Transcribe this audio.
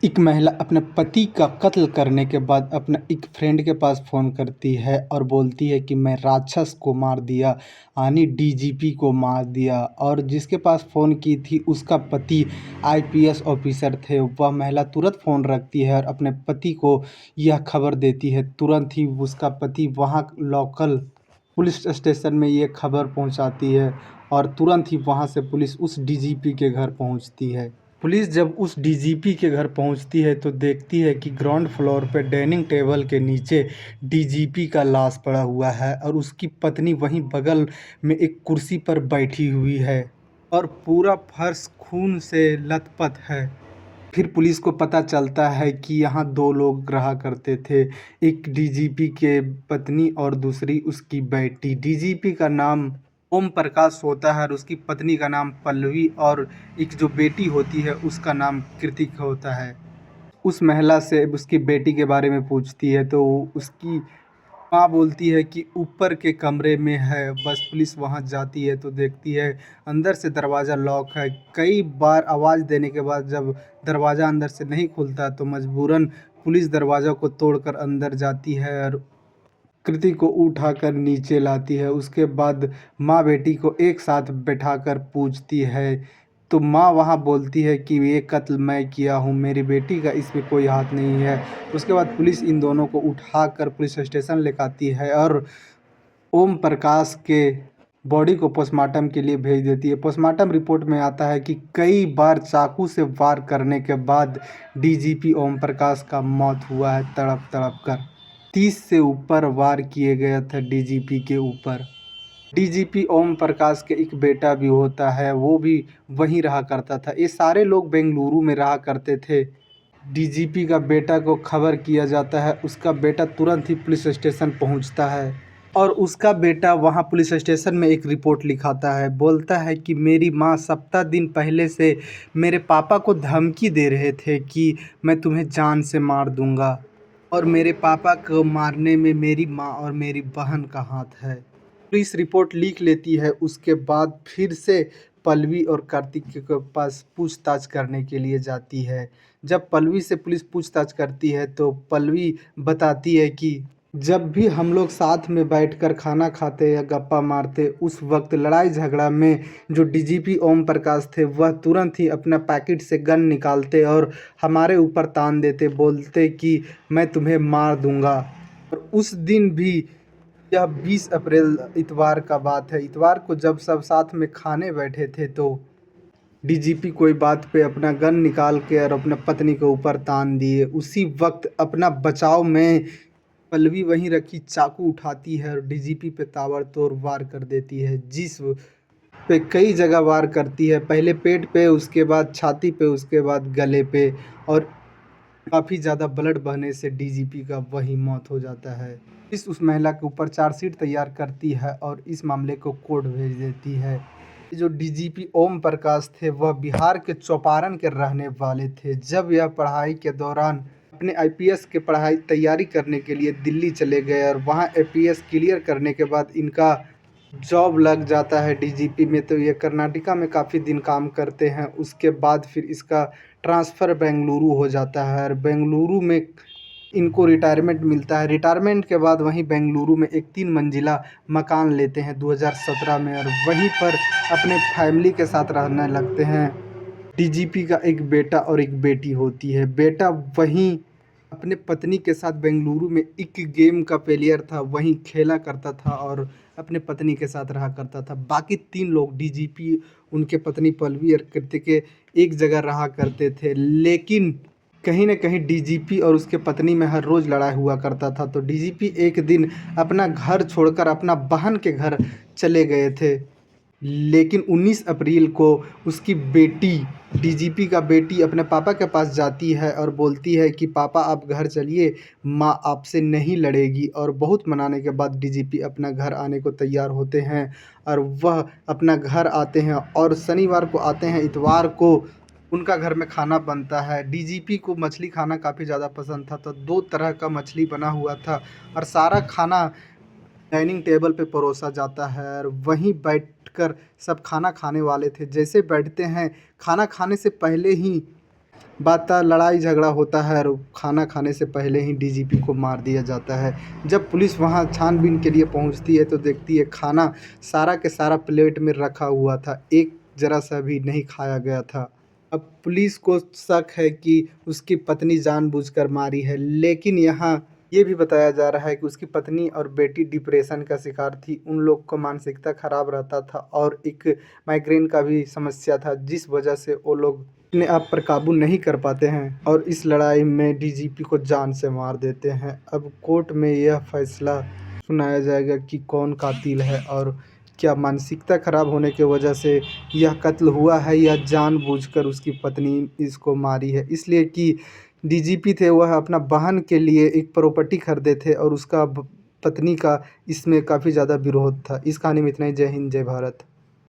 एक महिला अपने पति का कत्ल करने के बाद अपने एक फ्रेंड के पास फ़ोन करती है और बोलती है कि मैं राक्षस को मार दिया, यानी डीजीपी को मार दिया। और जिसके पास फ़ोन की थी उसका पति आईपीएस ऑफिसर थे। वह महिला तुरंत फ़ोन रखती है और अपने पति को यह खबर देती है। तुरंत ही उसका पति वहाँ लोकल पुलिस स्टेशन में ये खबर पहुँचाती है और तुरंत ही वहाँ से पुलिस उस डीजीपी के घर पहुँचती है। पुलिस जब उस डीजीपी के घर पहुंचती है तो देखती है कि ग्राउंड फ्लोर पे डाइनिंग टेबल के नीचे डीजीपी का लाश पड़ा हुआ है और उसकी पत्नी वहीं बगल में एक कुर्सी पर बैठी हुई है और पूरा फर्श खून से लथपथ है। फिर पुलिस को पता चलता है कि यहाँ दो लोग रहा करते थे, एक डीजीपी के पत्नी और दूसरी उसकी बेटी। डीजीपी का नाम ओम प्रकाश होता है और उसकी पत्नी का नाम पल्लवी और एक जो बेटी होती है उसका नाम कृतिक होता है। उस महिला से उसकी बेटी के बारे में पूछती है तो उसकी माँ बोलती है कि ऊपर के कमरे में है। बस पुलिस वहाँ जाती है तो देखती है अंदर से दरवाज़ा लॉक है। कई बार आवाज़ देने के बाद जब दरवाज़ा अंदर से नहीं खुलता तो मजबूरन पुलिस दरवाज़ा को तोड़कर अंदर जाती है और कृति को उठाकर नीचे लाती है। उसके बाद माँ बेटी को एक साथ बैठाकर पूछती है तो माँ वहाँ बोलती है कि ये कत्ल मैं किया हूँ, मेरी बेटी का इसमें कोई हाथ नहीं है। उसके बाद पुलिस इन दोनों को उठाकर पुलिस स्टेशन लेकर आती है और ओम प्रकाश के बॉडी को पोस्टमार्टम के लिए भेज देती है। पोस्टमार्टम रिपोर्ट में आता है कि कई बार चाकू से वार करने के बाद डीजीपी ओम प्रकाश का मौत हुआ है तड़प तड़प कर। 30 से ऊपर वार किए गए थे डीजीपी के ऊपर। डीजीपी ओम प्रकाश के एक बेटा भी होता है, वो भी वहीं रहा करता था। ये सारे लोग बेंगलुरु में रहा करते थे। डीजीपी का बेटा को खबर किया जाता है, उसका बेटा तुरंत ही पुलिस स्टेशन पहुंचता है और उसका बेटा वहां पुलिस स्टेशन में एक रिपोर्ट लिखाता है। बोलता है कि मेरी माँ सप्ताह दिन पहले से मेरे पापा को धमकी दे रहे थे कि मैं तुम्हें जान से मार दूंगा और मेरे पापा को मारने में मेरी माँ और मेरी बहन का हाथ है। पुलिस रिपोर्ट लिख लेती है। उसके बाद फिर से पल्लवी और कार्तिक के पास पूछताछ करने के लिए जाती है। जब पल्लवी से पुलिस पूछताछ करती है तो पल्लवी बताती है कि जब भी हम लोग साथ में बैठकर खाना खाते या गप्पा मारते उस वक्त लड़ाई झगड़ा में जो डीजीपी ओम प्रकाश थे वह तुरंत ही अपना पैकेट से गन निकालते और हमारे ऊपर तान देते, बोलते कि मैं तुम्हें मार दूंगा। और उस दिन भी, यह 20 अप्रैल इतवार का बात है, इतवार को जब सब साथ में खाने बैठे थे तो डीजीपी कोई बात पे अपना गन निकाल के और अपने पत्नी के ऊपर तान दिए। उसी वक्त अपना बचाव में पल्लवी वहीं रखी चाकू उठाती है और डीजीपी पे ताबड़तोड़ वार कर देती है, जिस पे कई जगह वार करती है। पहले पेट पे, उसके बाद छाती पे, उसके बाद गले पे और काफ़ी ज़्यादा ब्लड बहने से डीजीपी का वही मौत हो जाता है। इस उस महिला के ऊपर चार्जशीट तैयार करती है और इस मामले को कोर्ट भेज देती है। जो डीजीपी ओम प्रकाश थे वह बिहार के चौपारण के रहने वाले थे। जब यह पढ़ाई के दौरान अपने आईपीएस के पढ़ाई तैयारी करने के लिए दिल्ली चले गए और वहाँ एपीएस क्लियर करने के बाद इनका जॉब लग जाता है डीजीपी में। तो ये कर्नाटका में काफ़ी दिन काम करते हैं। उसके बाद फिर इसका ट्रांसफ़र बेंगलुरु हो जाता है और बेंगलुरु में इनको रिटायरमेंट मिलता है। रिटायरमेंट के बाद वहीं बेंगलुरु में एक 3 मंजिला मकान लेते हैं 2017 में और वहीं पर अपने फैमिली के साथ रहने लगते हैं। डीजीपी का एक बेटा और एक बेटी होती है। बेटा वहीं अपने पत्नी के साथ बेंगलुरु में एक गेम का प्लेयर था, वहीं खेला करता था और अपने पत्नी के साथ रहा करता था। बाकी 3 लोग डीजीपी, उनके पत्नी पल्लवी और कृतिके एक जगह रहा करते थे। लेकिन कहीं न कहीं डीजीपी और उसके पत्नी में हर रोज़ लड़ाई हुआ करता था। तो डीजीपी एक दिन अपना घर छोड़कर अपना बहन के घर चले गए थे। लेकिन 19 अप्रैल को उसकी बेटी, डीजीपी का बेटी अपने पापा के पास जाती है और बोलती है कि पापा आप घर चलिए, माँ आपसे नहीं लड़ेगी। और बहुत मनाने के बाद डीजीपी अपना घर आने को तैयार होते हैं और वह अपना घर आते हैं और शनिवार को आते हैं। इतवार को उनका घर में खाना बनता है। डीजीपी को मछली खाना काफ़ी ज़्यादा पसंद था तो 2 तरह का मछली बना हुआ था और सारा खाना डाइनिंग टेबल पे परोसा जाता है और वहीं बैठकर सब खाना खाने वाले थे। जैसे बैठते हैं, खाना खाने से पहले ही लड़ाई झगड़ा होता है और खाना खाने से पहले ही डीजीपी को मार दिया जाता है। जब पुलिस वहाँ छानबीन के लिए पहुँचती है तो देखती है खाना सारा के सारा प्लेट में रखा हुआ था, एक ज़रा सा भी नहीं खाया गया था। अब पुलिस को शक है कि उसकी पत्नी जानबूझकर मारी है, लेकिन यहाँ ये भी बताया जा रहा है कि उसकी पत्नी और बेटी डिप्रेशन का शिकार थी। उन लोग को मानसिकता खराब रहता था और एक माइग्रेन का भी समस्या था, जिस वजह से वो लोग अपने आप पर काबू नहीं कर पाते हैं और इस लड़ाई में डीजीपी को जान से मार देते हैं। अब कोर्ट में यह फैसला सुनाया जाएगा कि कौन कातिल है और क्या मानसिकता खराब होने की वजह से यह कत्ल हुआ है या जानबूझकर उसकी पत्नी इसको मारी है। इसलिए कि डीजीपी थे, वह अपना बहन के लिए एक प्रॉपर्टी खरीदे थे और उसका पत्नी का इसमें काफ़ी ज़्यादा विरोध था। इस कहानी में इतना ही। जय हिंद, जय भारत।